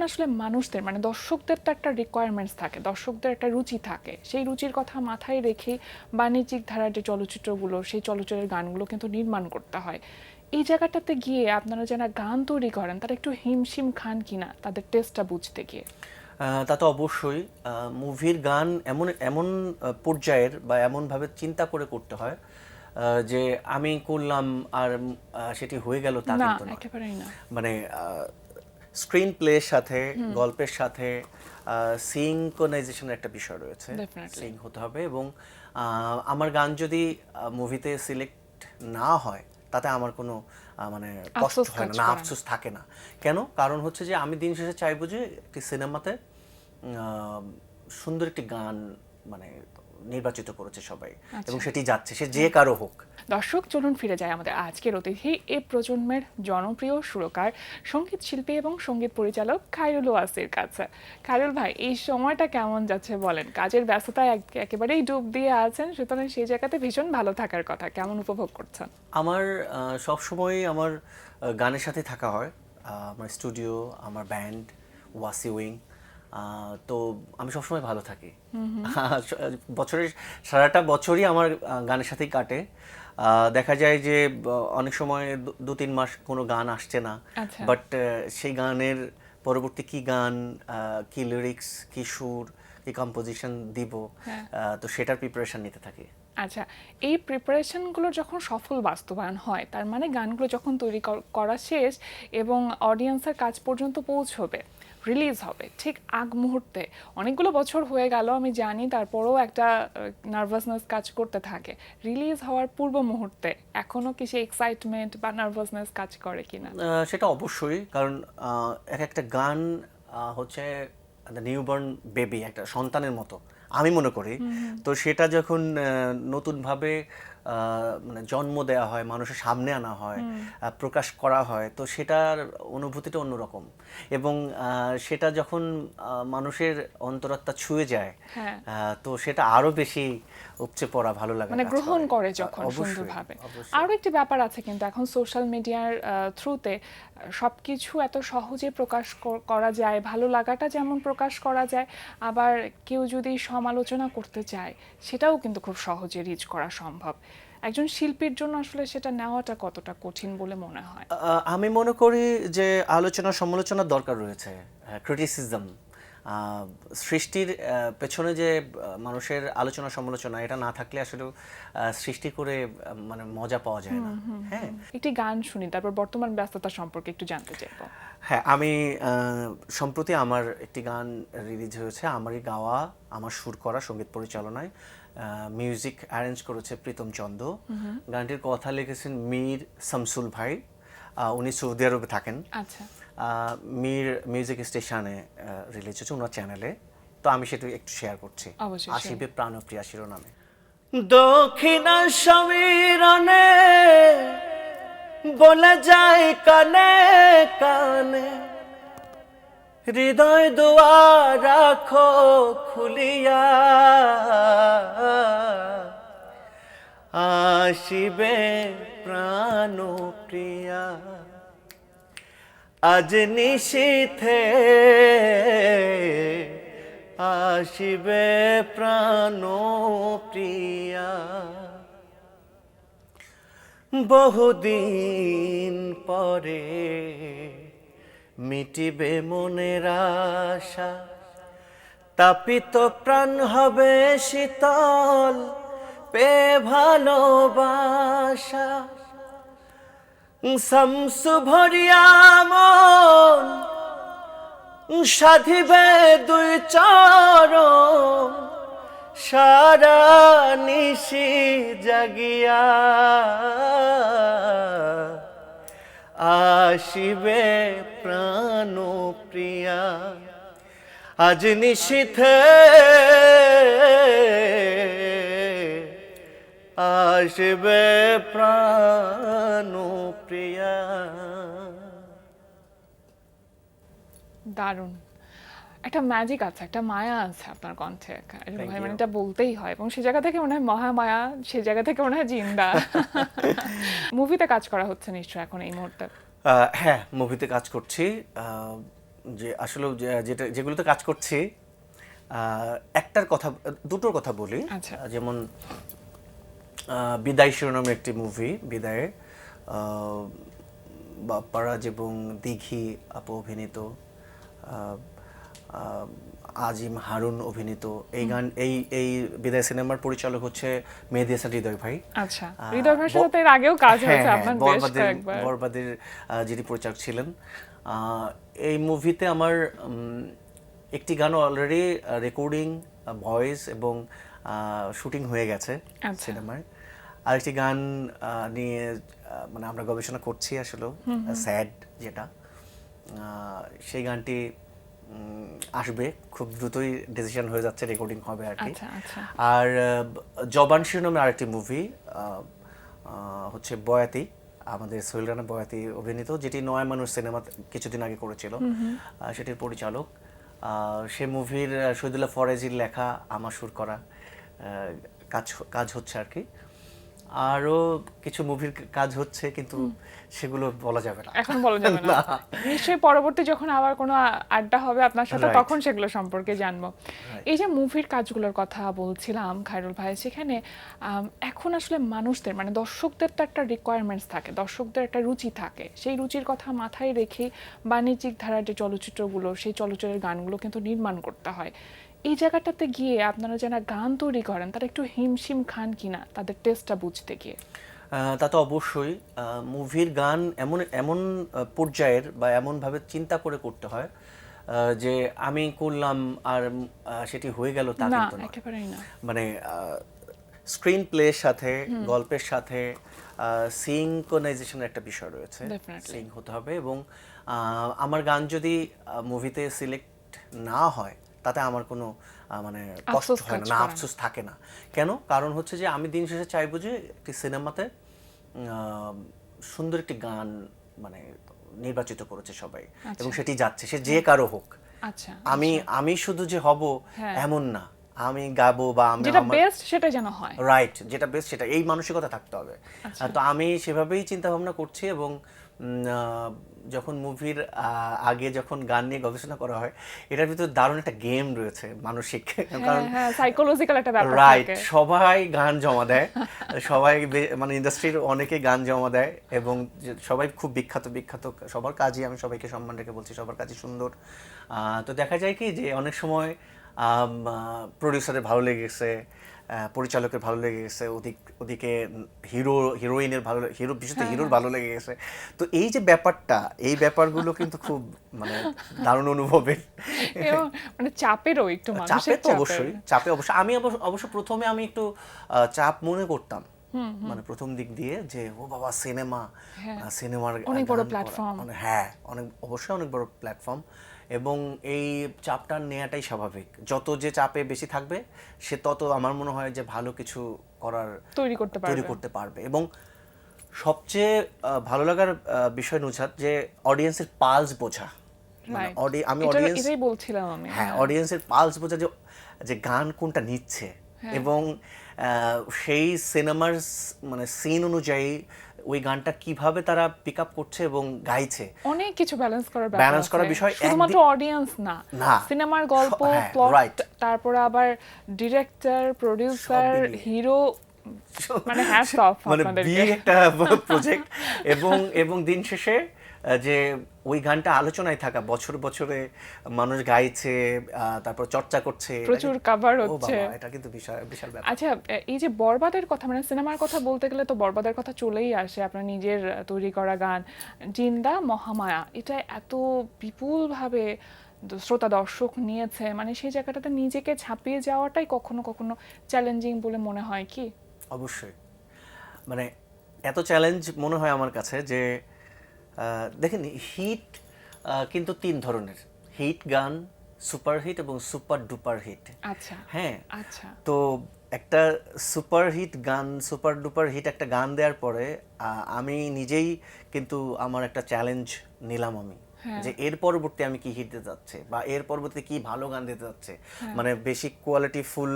আসলে মানুষদের মানে দর্শকদের তো একটা রিকোয়ারমেন্টস থাকে, দর্শকদের একটা রুচি থাকে, সেই রুচির কথা মাথায় রেখে বাণিজ্যিক ধারার যে চলচ্চিত্রগুলো সেই চলচ্চিত্রের গানগুলো কিন্তু নির্মাণ করতে হয়। এই জায়গাটাতে গিয়ে আপনারা যারা গান তৈরি করেন তারা একটু হিমশিম খান কিনা তাদের টেস্টটা বুঝতে গিয়ে? তা তো অবশ্যই। মুভির গান এমন এমন পর্যায়ের বা এমনভাবে চিন্তা করে করতে হয় যে আমি করলাম আর সেটি হয়ে গেল তা না, কিন্তু নয়। একেবারেই না। মানে স্ক্রিন প্লের সাথে গল্পের সাথে সিঙ্কোনাইজেশনের একটা বিষয় রয়েছে। ডেফিনেটলি। সিঙ্ক হতে হবে এবং আমার গান যদি মুভিতে সিলেক্ট না হয় তাতে আমার কোনো মানে কষ্ট আফসোস হয় কাজ না, করে না। আফসোস থাকে না। কেন? কারণ হচ্ছে যে আমি দিন শেষে চাইবো যে একটি সিনেমাতে সুন্দর একটি গান মানে নির্বাচিত করেছে সবাই এবং আচ্ছা। সেটি যাচ্ছে সে যে কারো হোক। দর্শক, চলুন ফিরে যায় আমাদের আজকের অতিথি, এই প্রজন্মের জনপ্রিয় সুরকার, সঙ্গীত শিল্পী এবং সঙ্গীত পরিচালক খায়রুল ওয়াসির কাছে। খায়রুল ভাই, এই সময়টা কেমন যাচ্ছে বলেন? কাজের ব্যস্ততায় একেবারেই ডুব দিয়ে আছেন, সুতরাং সেই জায়গাতে ভীষণ ভালো থাকার কথা, কেমন উপভোগ করছেন? আমার সবসময় আমার গানের সাথে থাকা হয়। আমার স্টুডিও, আমার ব্যান্ড ওয়াসি উইং। তো আমি সবসময় ভালো থাকি। বছরের সারাটা বছরই আমার গানের সাথেই কাটে। দেখা যায় যে অনেক সময় 2-3 মাস কোনো গান আসছে না, আচ্ছা। বাট সেই গানের পরবর্তী কি গান, কি লিরিক্স, কি সুর, কি কম্পোজিশন দিব, হ্যাঁ। তো সেটার প্রিপারেশন নিতে থাকি। আচ্ছা, এই প্রিপারেশনগুলো যখন সফল বাস্তবায়ন হয়, তার মানে গানগুলো যখন তৈরি করা শেষ এবং অডিয়েন্সের কাছ পর্যন্ত পৌঁছবে, রিলিজ হবে, ঠিক আগ মুহূর্তে অনেকগুলো বছর হয়ে গেল আমি জানি, তারপরেও একটা নার্ভাসনেস কাজ করতে থাকে। রিলিজ হওয়ার পূর্ব মুহূর্তে এখনো কি সেই এক্সাইটমেন্ট বা নার্ভাসনেস কাজ করে কিনা? সেটা অবশ্যই, কারণ এক একটা গান হচ্ছে নিউবর্ন বেবি, একটা সন্তানের মতো আমি মনে করি। তো সেটা যখন নতুনভাবে মানে জন্ম দেওয়া হয়, মানুষের সামনে আনা হয়, প্রকাশ করা হয়, তো সেটার অনুভূতিটা অন্যরকম। এবং সেটা যখন মানুষের অন্তরাত্মা ছুঁয়ে যায়, হ্যাঁ। তো সেটা আরো বেশি উপচে পড়া ভালো লাগা মানে কাজ গ্রহণ করে করে। যখন অবশ্যই, সুন্দরভাবে। অবশ্যই। আরও একটি ব্যাপার আছে কিন্তু, এখন সোশ্যাল মিডিয়ার থ্রুতে সবকিছু এত সহজে প্রকাশ করা যায়, ভালো লাগাটা যেমন প্রকাশ করা যায়, আবার কেউ যদি সমালোচনা করতে চায় সেটাও কিন্তু খুব সহজে রিচ করা সম্ভব। একজন শিল্পীর জন্য আসলে সেটা নেওয়াটা কতটা কঠিন বলে মনে হয়? আমি মনে করি যে আলোচনা সমালোচনার দরকার রয়েছে, ক্রিটিসিজম। সৃষ্টির পেছনে যে মানুষের আলোচনা সমালোচনা, এটা না থাকলে আসলে সৃষ্টি করে মানে মজা পাওয়া যায় না। হ্যাঁ, একটি গান শুনি, তারপর বর্তমান ব্যস্ততা সম্পর্কে একটু জানতে চাইবো। হ্যাঁ, আমি সম্প্রতি আমার একটি গান রিলিজ হয়েছে, আমারই গাওয়া, আমার সুর করা, সঙ্গীত পরিচালনায়, মিউজিক অ্যারেঞ্জ করেছে প্রীতম চন্দ। গানটির কথা লিখেছেন মীর শামসুল ভাই, উনি সৌদি আরবে থাকেন। আচ্ছা। মীর মিউজিক স্টেশনে রিলিজ হচ্ছে ওনার চ্যানেলে। তো আমি সেটা একটু শেয়ার করছি। অবশ্যই share। আসিবে প্রাণপ্রিয়া শিরোনামে। দক্ষিণা সমীরণে বলে যায় কানে কানে, হৃদয় দুয়ার রাখো খুলিয়া, আসিবে প্রাণপ্রিয়া, আজ নিশীথে আসিবে প্রাণপ্রিয়া, বহুদিন পরে মিটিবে মনের আশা, তাপিত প্রাণ হবে শীতল পে ভালোবাসা, শামসু ভরিয়া মন সাধিবে দুই চরণ, সারা নিশি জাগিয়া, আসিবে প্রাণপ্রিয়া, আজ নিশীথে আসিবে প্রাণপ্রিয়া। দারুণ। একটা ম্যাজিক আছে, একটা মায়া আছে আপনার কণ্ঠে খায়রুল Thank ভাই, মানে you. এটা বলতেই হয়, এবং সে জায়গা থেকে মনে হয় মহামায়া, সে জায়গা থেকে মনে হয় জিন্দা। মুভিতে কাজ করা হচ্ছে নিশ্চয় এখন এই মুহূর্তে? হ্যাঁ, মুভিতে কাজ করছি। যে আসলে যেগুলোতে কাজ করছি, একটার কথা, দুটোর কথা বলি। আচ্ছা। যেমন বিদায় শিরোনামে একটি মুভি, বিদায়ে বাপ্পারাজ এবং দিঘি আপু অভিনীত, আহ, আহ, আজিম হারুন অভিনীত এই গান, এই বিদায় সিনেমার পরিচালক হচ্ছে মেহেদী হাসান হৃদয় ভাই। আচ্ছা, হৃদয় ভাইয়ের সাথে তো এর আগেও কাজ হ্যাঁ, হয়েছে হ্যাঁ, আপনার বেশ কয়েকবার। বরবাদের যিনি পরিচালক ছিলেন। এই মুভিতে আমার একটি গান অলরেডি রেকর্ডিং, ভয়েস এবং শুটিং হয়ে গেছে আচ্ছা। সিনেমায়। আরেকটি গান নিয়ে মানে আমরা গবেষণা করছি আসলে, স্যাড যেটা, সেই গানটি আসবে খুব দ্রুতই, ডিসিশন হয়ে যাচ্ছে, রেকর্ডিং হবে আর কি। আচ্ছা, আচ্ছা। আর জবান শিরোনামে আরেকটি মুভি হচ্ছে বয়াতি, আমাদের সোহেল রানা বয়াতি অভিনীত, যেটি নয় মানুষ সিনেমা কিছুদিন আগে করেছিল, সেটির পরিচালক। সে মুভির শহীদুল্লাহ ফরাজির লেখা, আমার সুর করা কাজ হচ্ছে আর কি। আরো কিছু মুভির কাজ হচ্ছে, কিন্তু সেগুলো বলা যাবে না, এখন বলা যাবে না। নিশ্চয়ই পরবর্তী যখন আবার কোনো আড্ডা হবে আপনার সাথে, Right. তখন সেগুলো সম্পর্কে জানবো। এই যে মুভির কাজগুলোর কথা বলছিলাম খায়রুল ভাই, সেখানে এখন আসলে মানুষদের মানে দর্শকদের তো একটা রিকোয়ারমেন্টস থাকে, দর্শকদের একটা রুচি থাকে, সেই রুচির কথা মাথায় রেখে বাণিজ্যিক ধারার যে চলচ্চিত্রগুলো, সেই চলচ্চিত্রের গানগুলো কিন্তু নির্মাণ করতে হয়। এই জায়গাটাতে গিয়ে আপনারা যারা গান তৈরি করেন তারা একটু হিমশিম খান কিনা তাদের টেস্টটা বুঝতে গিয়ে? তা তো অবশ্যই। মুভির গান এমন এমন পর্যায়ের বা এমনভাবে চিন্তা করে করতে হয়, যে আমি করলাম আর সেটি হয়ে গেল তা না, কিন্তু নয়। একেবারেই না। মানে স্ক্রিন প্লের সাথে, গল্পের সাথে সিঙ্কোনাইজেশনের একটা বিষয় রয়েছে, Definitely. সিঙ্ক হতে হবে। এবং আমার গান যদি মুভিতে সিলেক্ট না হয়, তাতে আমার কোনো মানে কষ্ট আফসোস হয় কাজ না, করে না। আফসোস থাকে না। কেন? কারণ হচ্ছে যে আমি দিন শেষে চাইবো যে একটি সিনেমাতে সুন্দর একটি গান মানে নির্বাচিত করেছে সবাই, এবং সেটি যাচ্ছে, সে যে কারো হোক। আচ্ছা, আমি শুধু যে হব হ্যাঁ। এমন না, আমি গাবো বা আমি যেটা আমার বেস্ট সেটা যেন হয়। রাইট, যেটা বেস্ট সেটা, এই মানসিকতা থাকতে হবে। আচ্ছা। তো আমি সেভাবেই চিন্তা ভাবনা করছি। এবং যখন মুভির আগে যখন গান নিয়ে গবেষণা করা হয়, এটার ভিতরে দারুণ একটা গেম রয়েছে মানসিক, কারণ হ্যাঁ, সাইকোলজিক্যাল একটা ব্যাপার রাইট, থাকে। সবাই গান জমা দেয়, সবাই মানে ইন্ডাস্ট্রির অনেকে গান জমা দেয়, এবং সবাই খুব বিখ্যাত বিখ্যাত, সবার কাজই, আমি সবাইকে সম্মান রেখে বলছি, সবার কাজই সুন্দর। তো দেখা যায় কি যে অনেক সময় প্রডিউসারের ভালো লেগেছে, পরিচালকের ভালো লেগে গেছে, ওদিকে হিরোইনের ভালো, বিশেষত হিরোর ভালো লেগে গেছে। তো এই যে ব্যাপারটা, এই ব্যাপারগুলো কিন্তু খুব মানে দারুণ অনুভবের। এবং মানে চাপেরও একটু, চাপে মানুষের তো অবশ্যই, চাপে অবশ্যই। আমি অবশ্য প্রথমে আমি একটু চাপ মনে করতাম, মানে প্রথম দিক দিয়ে, যে ও বাবা সিনেমা, সিনেমার অনেক বড় গান করা, প্ল্যাটফর্ম। হ্যাঁ, অবশ্যই অনেক বড় প্ল্যাটফর্ম। এবং এই চাপটা নেওয়াটাই স্বাভাবিক। যত যে চাপে বেশি থাকবে, সে তত আমার মনে হয় যে ভালো কিছু তৈরি করতে পারবে। এবং সবচেয়ে ভালো লাগার বিষয় নুজহাত, যে অডিয়েন্সের পালস বোঝা। মানে আমি অডিয়েন্স, এটাই বলছিলাম আমি। হ্যাঁ, অডিয়েন্সের পালস বোঝা, যে গান কোনটা নিচ্ছে, এবং সেই সিনেমার মানে সিন অনুযায়ী ওই গানটা কিভাবে তারা পিক আপ করছে এবং গাইছে। অনেক কিছু ব্যালেন্স করার ব্যাপার ব্যালেন্স করার বিষয়, শুধুমাত্র অডিয়েন্স না, সিনেমার গল্প, প্লট, তারপর আবার ডিরেক্টর, প্রোডিউসার, হিরো, মানে হ্যাটস অফ মানে আপনাদেরকে। বিয়ে একটা প্রজেক্ট। এবং দিন শেষে যে ওই গানটা আলোচনায় থাকা, বছরে মানুষ গাইছে, তারপর চর্চা করছে, প্রচুর কভার ও হচ্ছে। বাবা, এটা কিন্তু বিশাল বিশাল ব্যাপার। আচ্ছা, এই যে বরবাদের কথা, মানে সিনেমার কথা বলতে গেলে তো বরবাদের কথা চলেই আসে। আপনার নিজের তৈরি করা গান জিন্দা মহামায়া, এটা এত বিপুলভাবে শ্রোতা দর্শক নিয়েছে, মানে সেই জায়গাটাতে নিজেকে ছাপিয়ে যাওয়াটাই কখনো কখনো চ্যালেঞ্জিং বলে মনে হয় কি? অবশ্যই, মানে এত চ্যালেঞ্জ মনে হয় আমার কাছে যে দেখেন, হিট কিন্তু 3 ধরনের: হিট গান, সুপার হিট এবং সুপার ডুপার হিট। আচ্ছা, হ্যাঁ, আচ্ছা। তো একটা সুপার হিট গান, সুপার ডুপার হিট একটা গান দেওয়ার পরে আমি নিজেই কিন্তু আমার একটা চ্যালেঞ্জ নিলাম আমি, যে এর পরবর্তী আমি কি হিট দিতে যাচ্ছে বা এর পরবর্তী কি ভালো গান দিতে যাচ্ছে, মানে বেশি কোয়ালিটি ফুল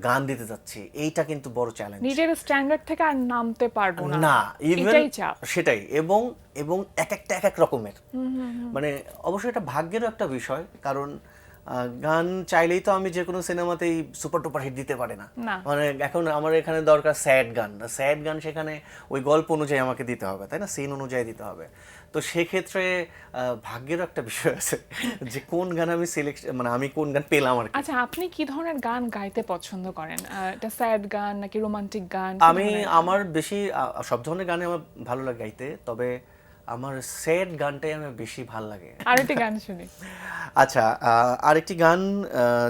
গান দিতে যাচ্ছি, এইটা কিন্তু বড় চ্যালেঞ্জ। নিজের স্ট্যান্ডার্ড থেকে আর নামতে পারবো না, না ইভেন এটাই চাপ। সেটাই, এবং এবং এক একটা এক এক রকমের, মানে অবশ্যই এটা ভাগ্যেরও একটা বিষয়, কারণ গান চাইলেই তো আমি যে কোনো সিনেমাতেই সুপার টুপার হিট দিতে পারে না। না। মানে এখন আমার এখানে দরকার স্যাড গান, স্যাড গান সেখানে ওই গল্প অনুযায়ী আমাকে দিতে হবে, তাই না, সিন অনুযায়ী দিতে হবে। তো সেক্ষেত্রে ভাগ্যেরও একটা বিষয় আছে যে কোন গান আমি সিলেক্ট, মানে আমি কোন গান পেলাম আর কি। আচ্ছা, আপনি কি ধরনের গান গাইতে পছন্দ করেন? এটা স্যাড গান নাকি রোমান্টিক গান? আমি আমার বেশি সব ধরনের গানে আমার ভালো লাগে গাইতে, তবে আমার স্যাড গানটাই আমার বেশি ভালো লাগে। আরেকটি গান শুনি। আচ্ছা, আরেকটি গান,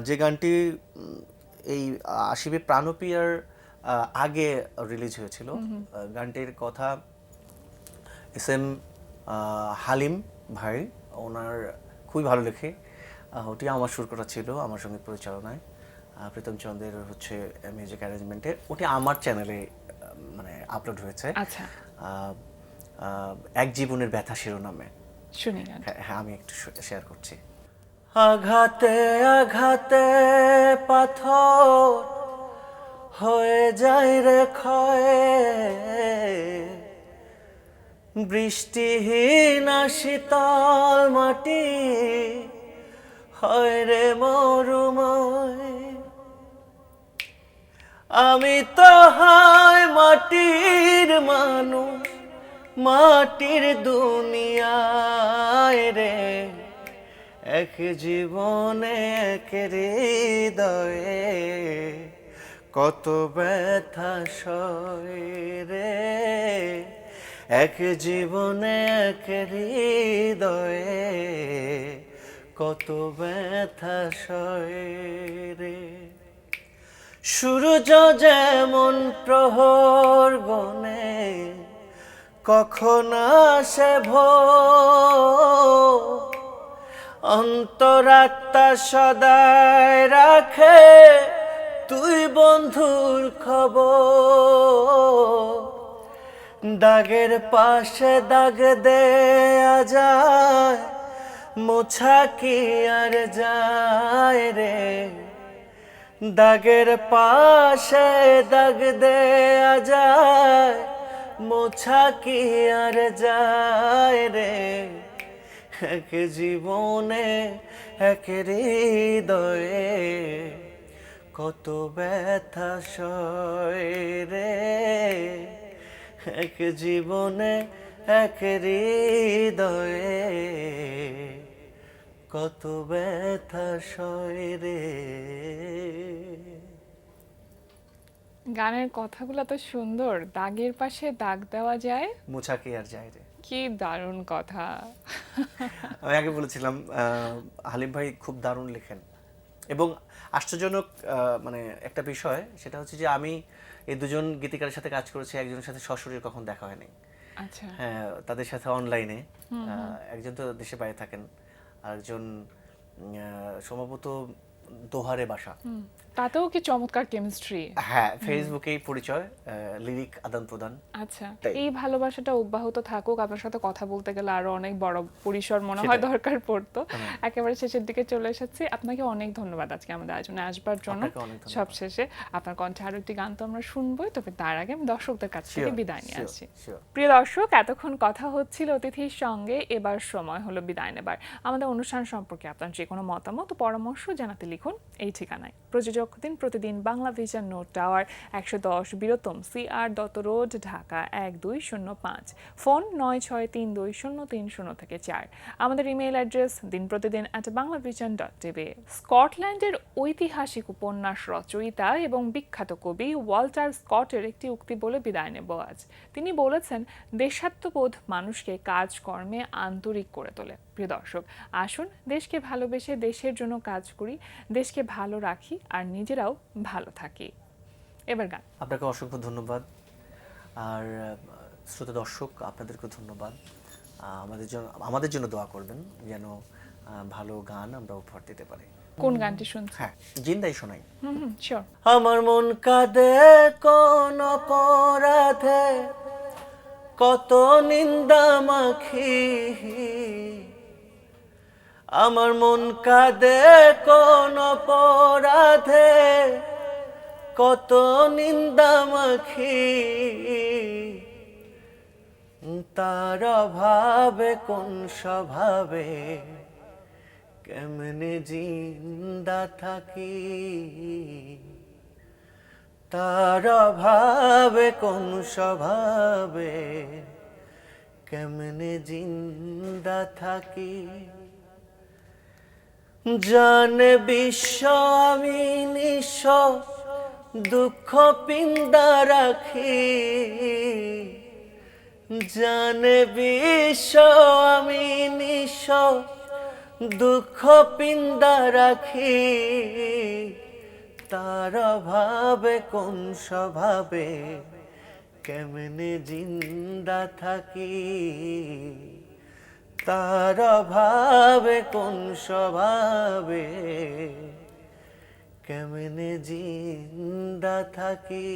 যে গানটি এই আশিবে প্রাণপিয়ার আগে রিলিজ হয়েছিল, গানটির কথা এস এম হালিম ভাই, ওনার খুবই ভালো লেখে। ওটি আমার সুর করা ছিল, আমার সঙ্গীত পরিচালনায়, প্রীতম চন্দ্রের হচ্ছে মিউজিক অ্যারেঞ্জমেন্টে। ওটি আমার চ্যানেলে মানে আপলোড হয়েছে। আচ্ছা, এক জীবনের ব্যথা শিরোনামে। শুনি গান। হ্যাঁ, আমি একটু শেয়ার করছি। আঘাতে আঘাতে পাথর হয়ে যায় রে ক্ষয়, বৃষ্টিহীন শীতল মাটি হয় রে মরুময়। আমি তো হয় মাটির মানুষ, মাটির দুনিয়ায় রে, এক জীবনে এক হৃদয়ে কত ব্যথা সয় রে, এক জীবনে এক হৃদয়ে কত ব্যথা সয় রে। সূর্য যেমন প্রহর গনে কখন আসে ভোর, অন্তরাত্মা সদায় রাখে তুই বন্ধুর খবর। দাগের পাশে দাগ দেয়া যায়, মোছা কি আর যায় রে, দাগের পাশে দাগ দেয়া যায়, মোছা কি আর যায় রে, এক জীবনে এক হৃদয়ে কত ব্যথা সয় রে, এক জীবনে এক হৃদয়ে কত ব্যথা সয় রে। গানের কথাগুলো তো সুন্দর, দাগের পাশে দাগ দেওয়া যায়, মোছা কি আর যায় রে। কি দারুণ কথা। আমি আগে বলেছিলাম হালিম ভাই খুব দারুণ লেখেন, এবং আশ্চর্যজনক মানে একটা বিষয়, সেটা হচ্ছে যে আমি এই দুজন গীতিকারের সাথে কাজ করেছি, একজনের সাথে সশরীরে কখন দেখা হয়নি। আচ্ছা, হ্যাঁ, তাদের সাথে অনলাইনে, একজন তো দেশে বাইরে থাকেন, আরেকজন সম্ভবত দোহারে বাসা। তাতেও কি চমৎকার কেমিস্ট্রি। হ্যাঁ, ফেসবুকেই পরিচয়, লিরিক আদান প্রদান। আচ্ছা, তাই। এই ভালোবাসাটা অব্যাহত থাকুক। আপনার সাথে কথা বলতে গেলে আরো অনেক বড় পরিসর মনে হয় সেটাই। দরকার পড়তো। একেবারে শেষের দিকে চলে এসেছি। আপনাকে অনেক ধন্যবাদ আজকে আমাদের আয়োজনে আসবার জন্য। আপনাকে অনেক ধন্যবাদ। সব শেষে আপনার কণ্ঠে আরো একটি গান তো আমরা শুনবোই, তবে তার আগে আমি দর্শকদের কাছ থেকে Sure, বিদায় নিয়ে sure, আসছি। sure. প্রিয় দর্শক, এতক্ষণ কথা হচ্ছিল অতিথির সঙ্গে, এবার সময় হলো বিদায় নেবার। আমাদের অনুষ্ঠান সম্পর্কে আপনার যে কোনো মতামত ও পরামর্শ জানাতে লিখুন এই ঠিকানায়। প্রযোজক দিন প্রতিদিন Bangla vision note tower, 110 বীরতম CR Dutta road, Dhaka 1205। Phone 963203 থেকে 4। আমাদের ইমেইল অ্যাড্রেস dinprotidin@banglavision.tv। স্কটল্যান্ডের ঐতিহাসিক উপন্যাস রচয়িতা এবং বিখ্যাত কবি ওয়াল্টার স্কটের একটি উক্তি বলে বিদায় নেব আজ। তিনি বলেছেন, দেশাত্মবোধ মানুষকে কাজকর্মে আন্তরিক করে তোলে। প্রিয় দর্শক, আসুন দেশকে ভালোবেসে দেশের জন্য কাজ করি, দেশকে ভালো রাখি আর নিজেরাও ভালো থাকি। এবার গান। আপনাকে অসংখ্য ধন্যবাদ, আর শ্রোতা দর্শক আপনাদেরকে ধন্যবাদ। আমাদের জন্য দোয়া করবেন যেন ভালো গান আমরা উপহার দিতে পারি। কোন গানটি শুনছেন? হ্যাঁ, জিন্দাই শোনাই। শিওর। আমার মন কাঁদে কোন অপরাধে, কত নিন্দা মাখি, আমার মন কাঁদে কোন অপরাধে, কত নিন্দা মাখি, তার অভাবে কোন স্বভাবে কেমনে জিন্দা থাকি, তার অভাবে কোন স্বভাবে কেমনে জিন্দা থাকি। জানে বিশ্ব আমি নিঃস্ব, দুঃখ পিন্দা রাখি, জানে বিশ্ব আমি নিঃস্ব, দুঃখ পিন্দা রাখি, তার অভাবে কোন স্বভাবে কেমনে জিন্দা থাকি, তার অভাবে কোন স্বভাবে কেমনে জিন্দা থাকি।